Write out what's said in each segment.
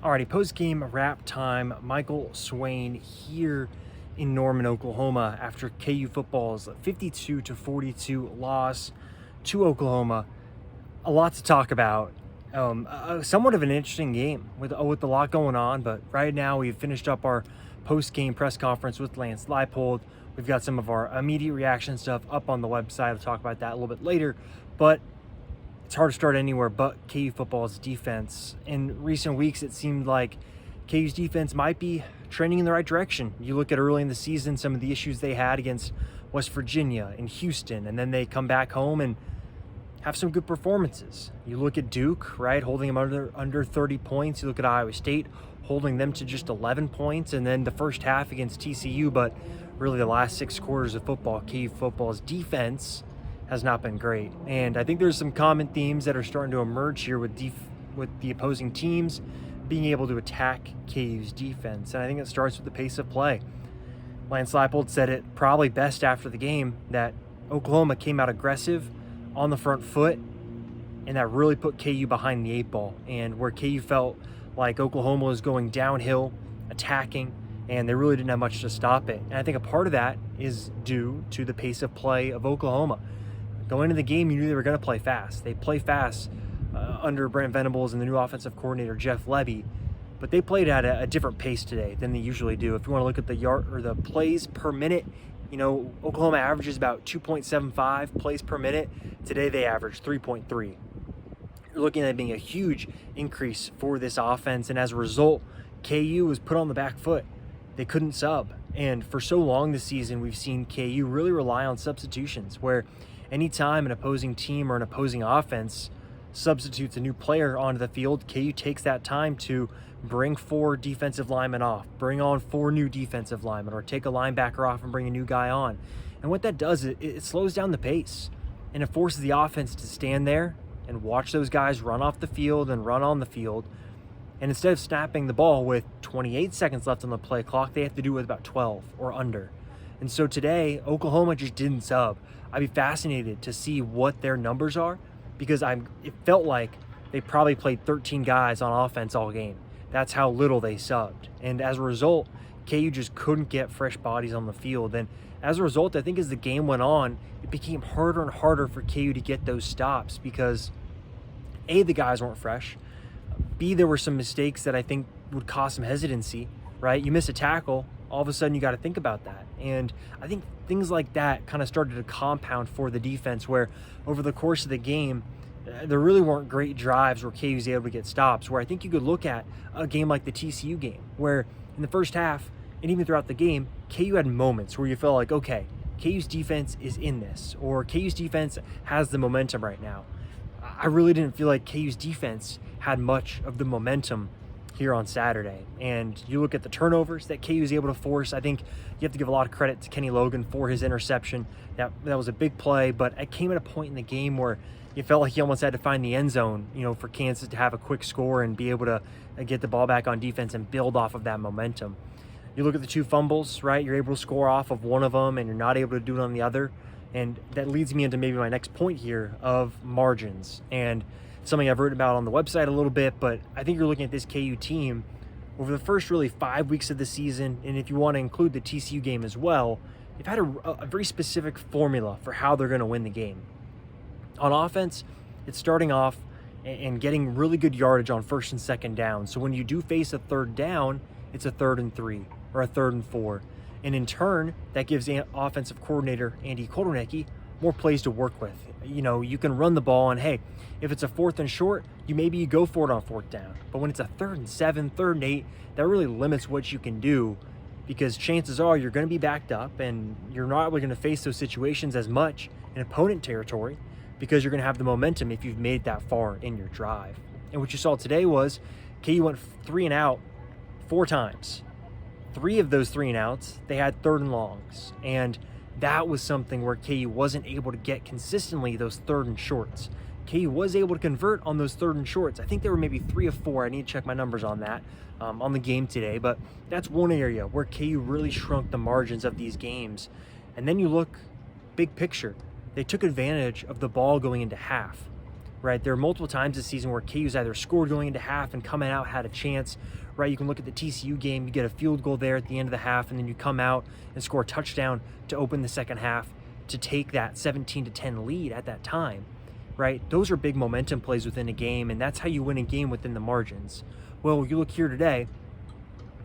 Alrighty, post-game wrap time. Michael Swain here in Norman, Oklahoma, after KU football's 52-42 loss to Oklahoma. A lot to talk about. Somewhat of an interesting game with a lot going on. But right now, we've finished up our post-game press conference with Lance Leipold. We've got some of our immediate reaction stuff up on the website. I'll talk about that a little bit later. But it's hard to start anywhere but KU football's defense. In recent weeks, it seemed like KU's defense might be trending in the right direction. You look at early in the season, some of the issues they had against West Virginia and Houston, and then they come back home and have some good performances. You look at Duke, right, holding them under 30 points. You look at Iowa State, holding them to just 11 points, and then the first half against TCU, but really the last 6 quarters of football, KU football's defense has not been great. And I think there's some common themes that are starting to emerge here with the opposing teams being able to attack KU's defense. And I think it starts with the pace of play. Lance Leipold said it probably best after the game that Oklahoma came out aggressive on the front foot, and that really put KU behind the 8 ball. And where KU felt like Oklahoma was going downhill, attacking, and they really didn't have much to stop it. And I think a part of that is due to the pace of play of Oklahoma. Going into the game, you knew they were going to play fast. They play fast under Brent Venables and the new offensive coordinator, Jeff Lebby, but they played at a different pace today than they usually do. If you want to look at the plays per minute, Oklahoma averages about 2.75 plays per minute. Today they averaged 3.3. You're looking at it being a huge increase for this offense, and as a result, KU was put on the back foot. They couldn't sub, and for so long this season, we've seen KU really rely on substitutions, where anytime an opposing team or an opposing offense substitutes a new player onto the field, KU takes that time to bring 4 defensive linemen off, bring on 4 new defensive linemen, or take a linebacker off and bring a new guy on. And what that does, it slows down the pace, and it forces the offense to stand there and watch those guys run off the field and run on the field. And instead of snapping the ball with 28 seconds left on the play clock, they have to do it with about 12 or under. And so today, Oklahoma just didn't sub. I'd be fascinated to see what their numbers are, because it felt like they probably played 13 guys on offense all game. That's how little they subbed. And as a result, KU just couldn't get fresh bodies on the field. And as a result, I think as the game went on, it became harder and harder for KU to get those stops because A, the guys weren't fresh. B, there were some mistakes that I think would cause some hesitancy, right? You miss a tackle, all of a sudden you got to think about that. And I think things like that kind of started to compound for the defense, where over the course of the game, there really weren't great drives where KU was able to get stops, where I think you could look at a game like the TCU game, where in the first half and even throughout the game, KU had moments where you felt like, okay, KU's defense is in this, or KU's defense has the momentum right now. I really didn't feel like KU's defense had much of the momentum here on Saturday. And you look at the turnovers that KU was able to force. I think you have to give a lot of credit to Kenny Logan for his interception. That was a big play, but it came at a point in the game where you felt like he almost had to find the end zone, for Kansas to have a quick score and be able to get the ball back on defense and build off of that momentum. You look at the 2 fumbles, right? You're able to score off of one of them and you're not able to do it on the other. And that leads me into maybe my next point here of margins, and something I've written about on the website a little bit, but I think you're looking at this KU team over the first really 5 weeks of the season, and if you want to include the TCU game as well, they've had a very specific formula for how they're going to win the game. On offense, it's starting off and getting really good yardage on 1st and 2nd down. So when you do face a 3rd down, it's a 3rd and 3 or a 3rd and 4. And in turn, that gives the offensive coordinator, Andy Kotelnicki, more plays to work with. You can run the ball, and hey, if it's a 4th and short, you go for it on 4th down. But when it's a 3rd and 7, 3rd and 8, that really limits what you can do, because chances are you're going to be backed up and you're not really going to face those situations as much in opponent territory, because you're going to have the momentum if you've made it that far in your drive. And what you saw today was KU went 3 and out 4 times. 3 of those 3 and outs, they had 3rd and longs. And that was something where KU wasn't able to get consistently those 3rd and shorts. KU was able to convert on those 3rd and shorts. I think there were maybe 3 of 4. I need to check my numbers on that on the game today. But that's one area where KU really shrunk the margins of these games. And then you look big picture. They took advantage of the ball going into half, right? There are multiple times this season where KU's either scored going into half and coming out had a chance, right? You can look at the TCU game, you get a field goal there at the end of the half, and then you come out and score a touchdown to open the second half to take that 17-10 lead at that time, right? Those are big momentum plays within a game, and that's how you win a game within the margins. Well, you look here today,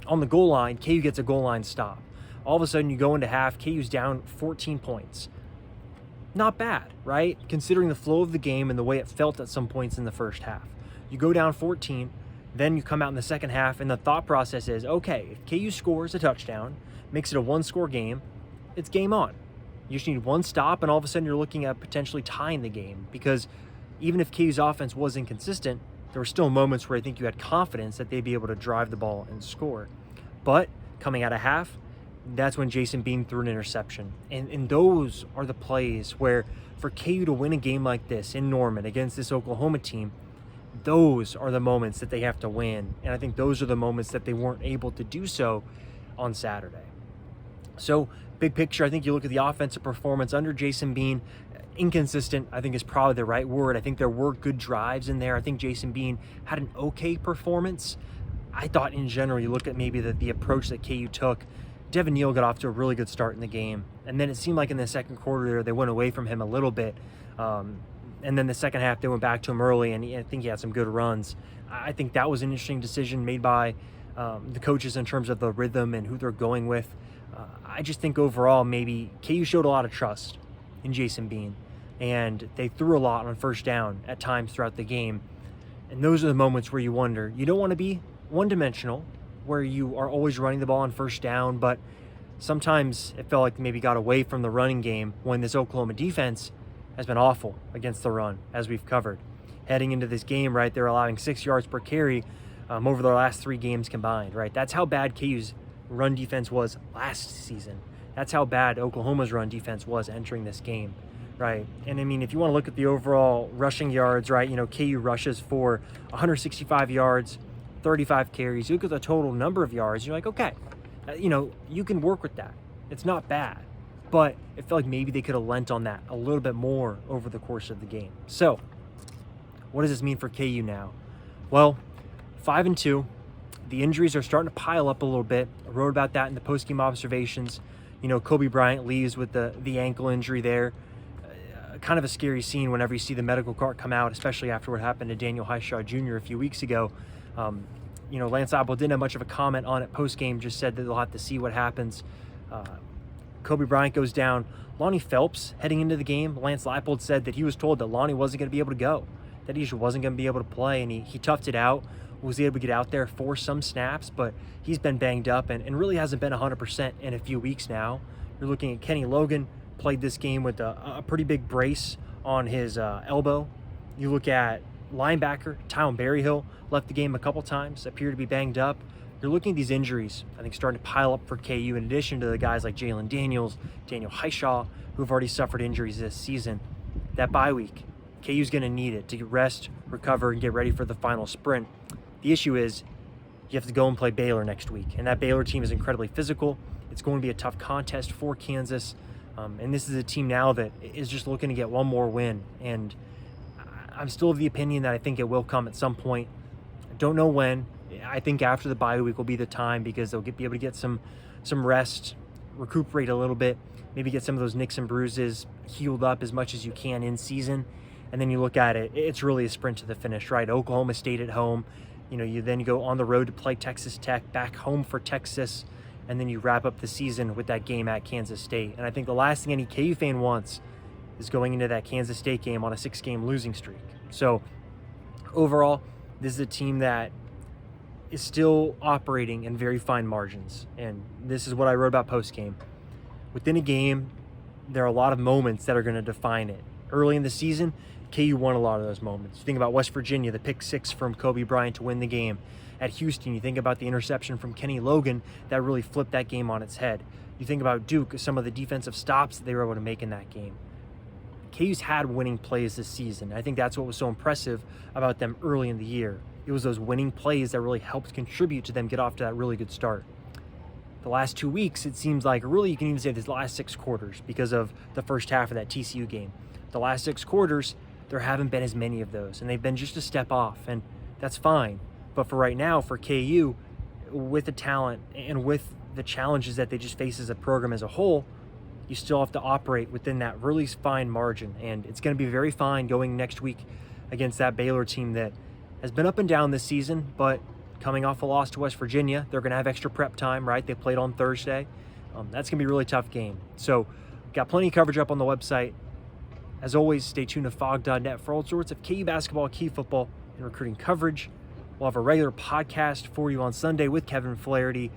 on the goal line, KU gets a goal line stop. All of a sudden, you go into half, KU's down 14 points. Not bad, right? Considering the flow of the game and the way it felt at some points in the first half. You go down 14, then you come out in the second half, and the thought process is, okay, if KU scores a touchdown, makes it a one-score game, it's game on. You just need one stop, and all of a sudden you're looking at potentially tying the game, because even if KU's offense was inconsistent, there were still moments where I think you had confidence that they'd be able to drive the ball and score. But coming out of half, that's when Jason Bean threw an interception. And those are the plays where for KU to win a game like this in Norman against this Oklahoma team, those are the moments that they have to win. And I think those are the moments that they weren't able to do so on Saturday. So big picture, I think you look at the offensive performance under Jason Bean, inconsistent, I think is probably the right word. I think there were good drives in there. I think Jason Bean had an okay performance. I thought in general, you look at maybe the approach that KU took, Devin Neal got off to a really good start in the game. And then it seemed like in the second quarter, they went away from him a little bit. And then the second half, they went back to him early, and I think he had some good runs. I think that was an interesting decision made by the coaches in terms of the rhythm and who they're going with. I just think overall, maybe KU showed a lot of trust in Jason Bean, and they threw a lot on first down at times throughout the game. And those are the moments where you wonder, you don't want to be one-dimensional, where you are always running the ball on first down, but sometimes it felt like they maybe got away from the running game when this Oklahoma defense has been awful against the run, as we've covered. Heading into this game, right, they're allowing 6 yards per carry over their last 3 games combined, right? That's how bad KU's run defense was last season. That's how bad Oklahoma's run defense was entering this game, right? And I mean, if you want to look at the overall rushing yards, right, you know, KU rushes for 165 yards, 35 carries. You look at the total number of yards, you're like, okay, you know, you can work with that. It's not bad, but it felt like maybe they could have lent on that a little bit more over the course of the game. So what does this mean for KU now? Well, 5-2. The injuries are starting to pile up a little bit. I wrote about that in the postgame observations. You know, Kobe Bryant leaves with the ankle injury there. Kind of a scary scene whenever you see the medical cart come out, especially after what happened to Daniel Highshaw Jr. a few weeks ago. You know, Lance Leipold didn't have much of a comment on it post-game, just said that they'll have to see what happens. Kobe Bryant goes down. Lonnie Phelps, heading into the game, Lance Leipold said that he was told that Lonnie wasn't going to be able to go, that he just wasn't going to be able to play, and he toughed it out, was able to get out there for some snaps, but he's been banged up and really hasn't been 100% in a few weeks now. You're looking at Kenny Logan, played this game with a pretty big brace on his elbow. You look at linebacker Tyrone Berryhill, left the game a couple times, appeared to be banged up. You're looking at these injuries, I think, starting to pile up for KU, in addition to the guys like Jalen Daniels, Daniel Highshaw, who've already suffered injuries this season. That bye week, KU's going to need it to rest, recover, and get ready for the final sprint. The issue is you have to go and play Baylor next week, and that Baylor team is incredibly physical. It's going to be a tough contest for Kansas, and this is a team now that is just looking to get one more win, and I'm still of the opinion that I think it will come at some point. I don't know when. I think after the bye week will be the time, because they'll be able to get some rest, recuperate a little bit, maybe get some of those nicks and bruises healed up as much as you can in season. And then you look at it, it's really a sprint to the finish, right? Oklahoma State at home. You know, you then go on the road to play Texas Tech, back home for Texas, and then you wrap up the season with that game at Kansas State. And I think the last thing any KU fan wants is going into that Kansas State game on a 6-game losing streak. So overall, this is a team that is still operating in very fine margins. And this is what I wrote about post-game. Within a game, there are a lot of moments that are going to define it. Early in the season, KU won a lot of those moments. You think about West Virginia, the pick 6 from Kobe Bryant to win the game. At Houston, you think about the interception from Kenny Logan that really flipped that game on its head. You think about Duke, some of the defensive stops that they were able to make in that game. KU's had winning plays this season. I think that's what was so impressive about them early in the year. It was those winning plays that really helped contribute to them get off to that really good start. The last 2 weeks, it seems like, really you can even say the last 6 quarters, because of the first half of that TCU game. The last 6 quarters, there haven't been as many of those, and they've been just a step off, and that's fine. But for right now, for KU, with the talent and with the challenges that they just face as a program as a whole, you still have to operate within that really fine margin. And it's going to be very fine going next week against that Baylor team that has been up and down this season, but coming off a loss to West Virginia, they're going to have extra prep time, right? They played on Thursday. That's going to be a really tough game. So got plenty of coverage up on the website. As always, stay tuned to fog.net for all sorts of KU basketball, KU football, and recruiting coverage. We'll have a regular podcast for you on Sunday with Kevin Flaherty.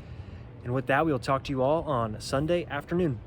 And with that, we'll talk to you all on Sunday afternoon.